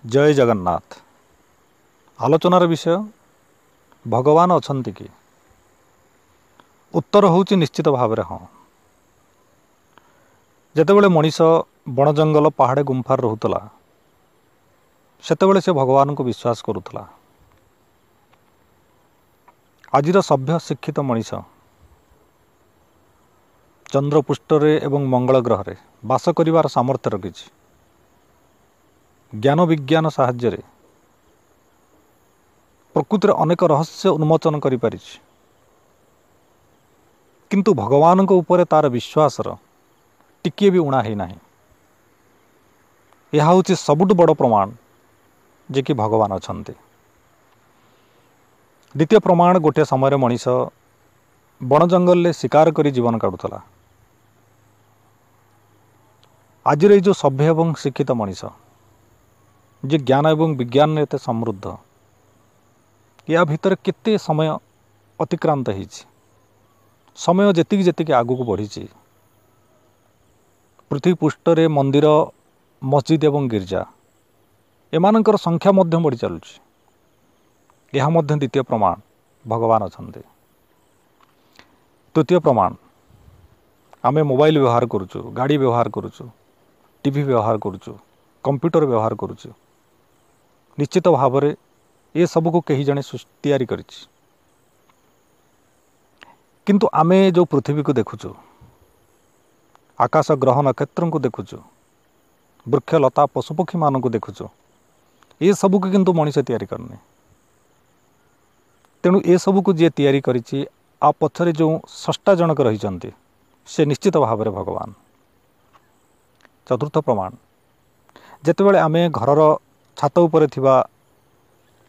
जय जगन्नाथ। आलोचनार विषय भगवान अछंती कि? उत्तर होउछि निश्चित भाव में हाँ। जेतेबेले मनीष बण जंगल पहाड़ गुंफार रहुतला सेतेबेले से भगवान को विश्वास करुतला। आजिर सभ्य शिक्षित मनीष चंद्रपृष्ठरे एवं मंगल ग्रह बास करिवार सामर्थ्य रखिछि। ज्ञान विज्ञान साहाय्य प्रकृतिर अनेक रहस्य उन्मोचन करि पारिछि, किंतु भगवान को ऊपर तार विश्वासर टिकिए भी उणा है नाही। यह हूँ सबुठ बड़ प्रमाण जे कि भगवान अछंती। द्वितीय प्रमाण गोटे समय मनीष बण जंगल में शिकार करी जीवन काटुला। आज जो सभ्य एवं शिक्षित मनीष जे ज्ञान एवं विज्ञान में एते समृद्ध, या भितर केते समय अतिक्रांत होइछि। समय जेतिक जेतिक आगु बढ़ी पृथ्वी पृष्ठरे मंदिर मस्जिद एवं गिरजा एमानंकर संख्या मध्य बढ़ी चलुछि। यह मध्य द्वितीय प्रमाण भगवान अछंती। तृतीय प्रमाण आमे मोबाइल व्यवहार करुचु, गाड़ी व्यवहार करुचु, टीवी व्यवहार करुचु, कंप्यूटर व्यवहार करुचु। निश्चित भाव में ये सब को कहीं जड़े तैयारी करिछि। किंतु आमे जो पृथ्वी को देखुचु, आकाश ग्रह नक्षत्र को देखुचु, वृक्ष लता पशुपक्षी मान को देखुचु, ये सब को किंतु मनीष तैयारी करने। तेणु ये सब को जी तैयारी करिछि आ पछरे जो सष्टा जनक रही से निश्चित भाव में भगवान। चतुर्थ प्रमाण जेतेबेले आमे घरर छात उपरे थिबा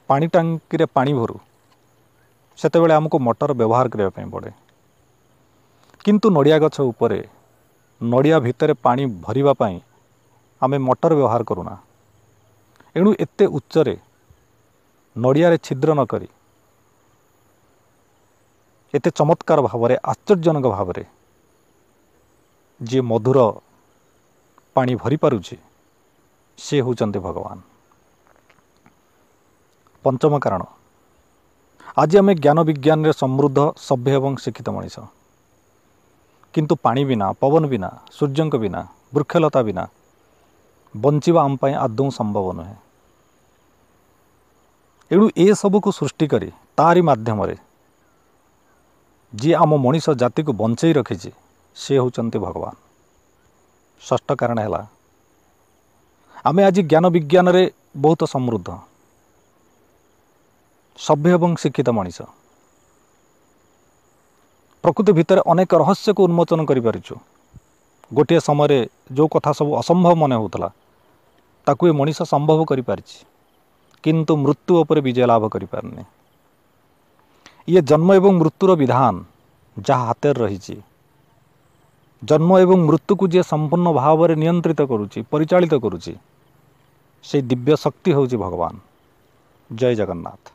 पानी टांकी रे पानी भरू सेतेबेले हमको मोटर व्यवहार करबा पई पड़े, किंतु नड़िया गछ उपरे नड़िया भितर पानी भरिबा पई आमे मोटर व्यवहार करूना। एणु एते उच्चरे नड़िया रे छिद्र न करी एते चमत्कार भाव में आश्चर्यजनक भाव में जी मधुर पानी भरी पारुछि से होचंती भगवान। पंचम कारण आज आम ज्ञान विज्ञान रे समृद्ध सभ्य एवं शिक्षित मनीष, किंतु पानी बिना, पवन बिना, सूर्यंक बिना, वृक्षलता बिना बंचिबा आम पई आदौ संभव नुहे। एणु ए सब को सृष्टि करी तारी माध्यम रे जी आम मनीष जाति को बंचई रखिछि से होचंती भगवान। षष्ठ कारण है आमे आज ज्ञान विज्ञान रे बहुत समृद्ध सभ्य एवं शिक्षित मनीष प्रकृति भितर अनेक रहस्य को उन्मोचन करि पारिछु। गोटे समय जो कथा सब असंभव मन होतला ताकू ए मनीष संभव करि पारिछि, किंतु मृत्यु उपरे विजय लाभ करि पारने। ये जन्म एवं मृत्युर विधान जहाँ हाथ रही, जन्म एवं मृत्यु को जे संपूर्ण भाव में नियंत्रित करुछि, परिचालित करुछि, से दिव्य शक्ति होउछि भगवान। जय जगन्नाथ।